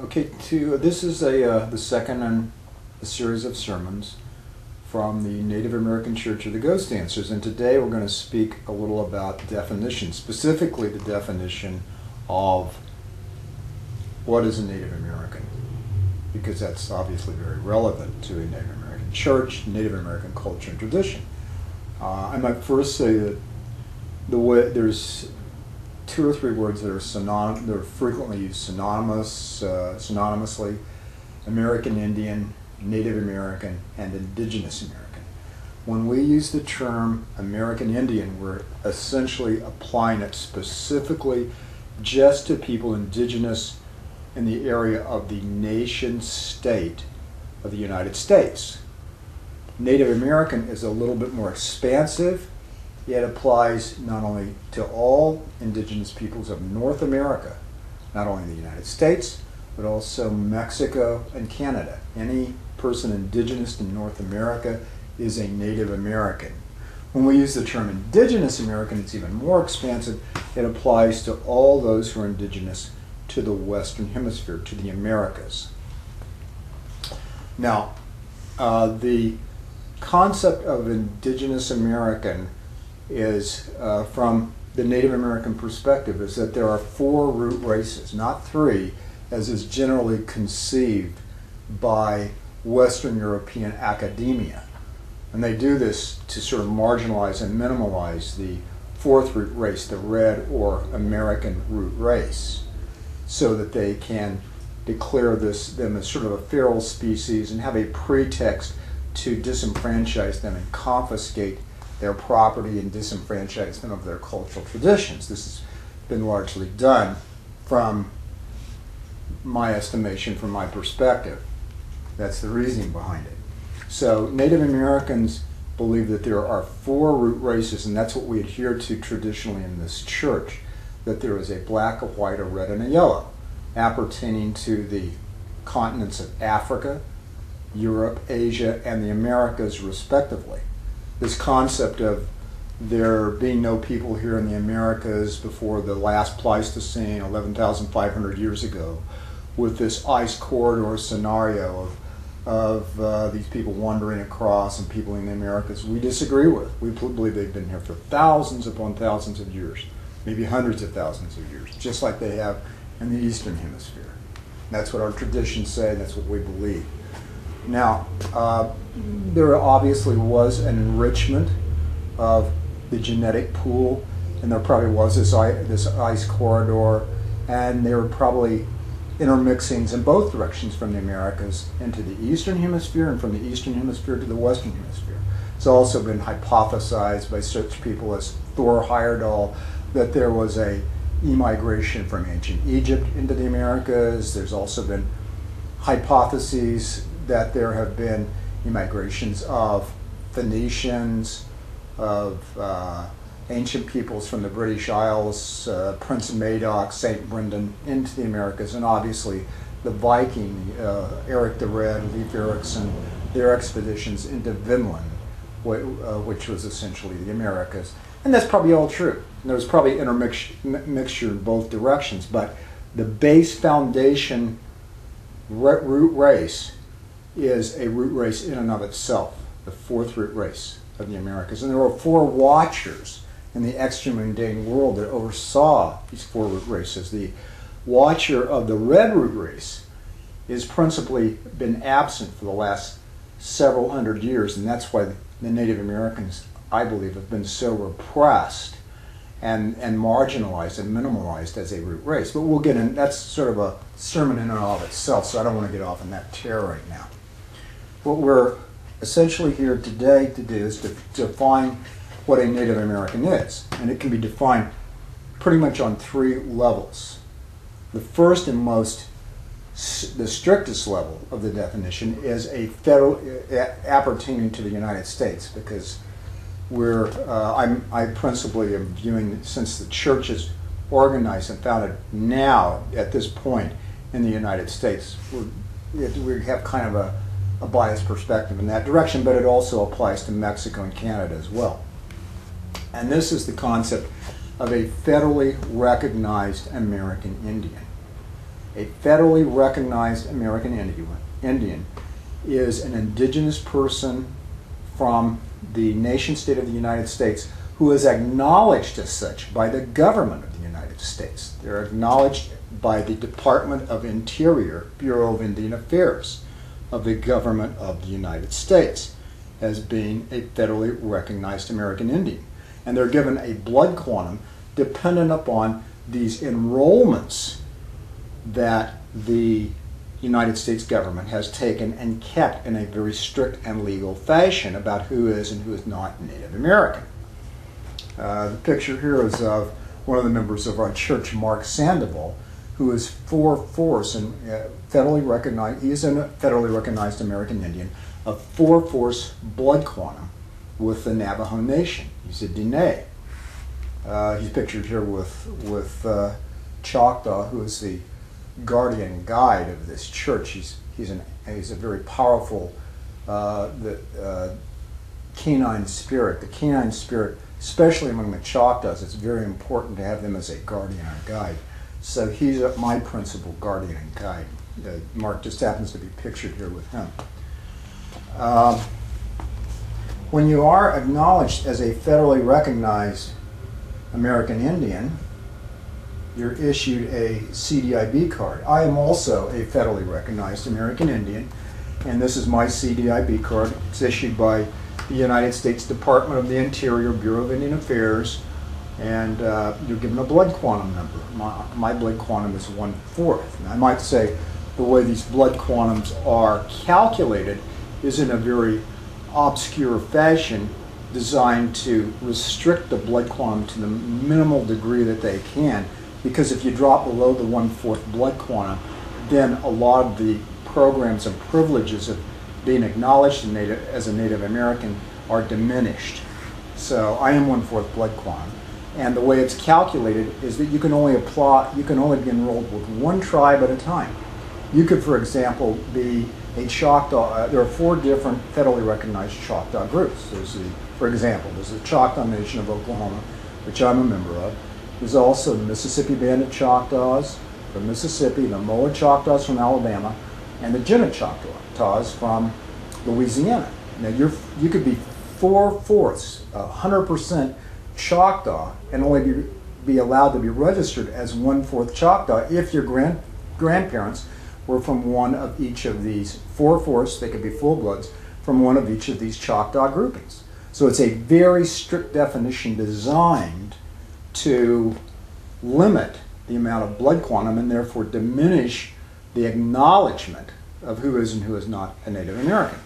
Okay, this is the second in a series of sermons from the Native American Church of the Ghost Dancers, and today we're going to speak a little about definition, specifically the definition of what is a Native American, because that's obviously very relevant to a Native American church, Native American culture and tradition. I might first say that there's two or three words that are they're frequently used synonymously: American Indian, Native American, and Indigenous American. When we use the term American Indian, we're essentially applying it specifically just to people indigenous in the area of the nation state of the United States. Native American is a little bit more expansive. It applies not only to all indigenous peoples of North America, not only the United States, but also Mexico and Canada. Any person indigenous in North America is a Native American. When we use the term Indigenous American, it's even more expansive. It applies to all those who are indigenous to the Western Hemisphere, to the Americas. Now, the concept of Indigenous American is, from the Native American perspective, is that there are four root races, not three, as is generally conceived by Western European academia. And they do this to sort of marginalize and minimalize the fourth root race, the red or American root race, so that they can declare them as sort of a feral species and have a pretext to disenfranchise them and confiscate their property and disenfranchise them of their cultural traditions. This has been largely done from my estimation, from my perspective. That's the reasoning behind it. So Native Americans believe that there are four root races, and that's what we adhere to traditionally in this church, that there is a black, a white, a red, and a yellow, appertaining to the continents of Africa, Europe, Asia, and the Americas, respectively. This concept of there being no people here in the Americas before the last Pleistocene, 11,500 years ago, with this ice corridor scenario of these people wandering across and people in the Americas, we disagree with. We believe they've been here for thousands upon thousands of years, maybe hundreds of thousands of years, just like they have in the Eastern Hemisphere. That's what our traditions say, that's what we believe. Now, there obviously was an enrichment of the genetic pool, and there probably was this ice corridor, and there were probably intermixings in both directions from the Americas into the Eastern Hemisphere and from the Eastern Hemisphere to the Western Hemisphere. It's also been hypothesized by such people as Thor Heyerdahl that there was a immigration from ancient Egypt into the Americas. There's also been hypotheses that there have been immigrations of Phoenicians, of ancient peoples from the British Isles, Prince Madoc, St. Brendan, into the Americas, and obviously the Viking, Eric the Red, Leif Erikson, their expeditions into Vinland, which was essentially the Americas. And that's probably all true. And there's probably intermixture in both directions, but the base foundation root race is a root race in and of itself, the fourth root race of the Americas. And there were four watchers in the extra-mundane world that oversaw these four root races. The watcher of the red root race is principally been absent for the last several hundred years, and that's why the Native Americans, I believe, have been so repressed and marginalized and minimalized as a root race. But we'll get in, that's sort of a sermon in and of itself, so I don't want to get off on that tear right now. What we're essentially here today to do is to define what a Native American is. And it can be defined pretty much on three levels. The first and the strictest level of the definition is a federal, appertaining to the United States, because I principally am viewing, since the church is organized and founded now at this point in the United States, we have kind of a biased perspective in that direction, but it also applies to Mexico and Canada as well. And this is the concept of a federally recognized American Indian. A federally recognized American Indian is an indigenous person from the nation state of the United States who is acknowledged as such by the government of the United States. They're acknowledged by the Department of Interior, Bureau of Indian Affairs of the government of the United States as being a federally recognized American Indian. And they're given a blood quantum dependent upon these enrollments that the United States government has taken and kept in a very strict and legal fashion about who is and who is not Native American. The picture here is of one of the members of our church, Mark Sandoval, who is 4/4 and federally recognized. He is a federally recognized American Indian of 4/4 blood quantum with the Navajo Nation. He's a Diné. He's pictured here with Choctaw, who is the guardian guide of this church. He's a very powerful canine spirit. The canine spirit, especially among the Choctaws, it's very important to have them as a guardian or guide. So he's my principal guardian and guide. Mark just happens to be pictured here with him. When you are acknowledged as a federally recognized American Indian, you're issued a CDIB card. I am also a federally recognized American Indian, and this is my CDIB card. It's issued by the United States Department of the Interior, Bureau of Indian Affairs, and you're given a blood quantum number. My blood quantum is 1/4. And I might say the way these blood quantums are calculated is in a very obscure fashion, designed to restrict the blood quantum to the minimal degree that they can, because if you drop below the 1/4 blood quantum, then a lot of the programs and privileges of being acknowledged as a Native American are diminished. So I am 1/4 blood quantum, and the way it's calculated is that you can only be enrolled with one tribe at a time. You could, for example, be a Choctaw. There are 4 different federally recognized Choctaw groups. For example, there's the Choctaw Nation of Oklahoma, which I'm a member of. There's also the Mississippi Band of Choctaws from Mississippi, the Moa Choctaws from Alabama, and the Jena Choctaws from Louisiana. Now you could be 4/4, 100% Choctaw, and only be allowed to be registered as 1/4 Choctaw if your grandparents were from one of each of these 4/4. They could be full-bloods from one of each of these Choctaw groupings. So it's a very strict definition designed to limit the amount of blood quantum and therefore diminish the acknowledgement of who is and who is not a Native American.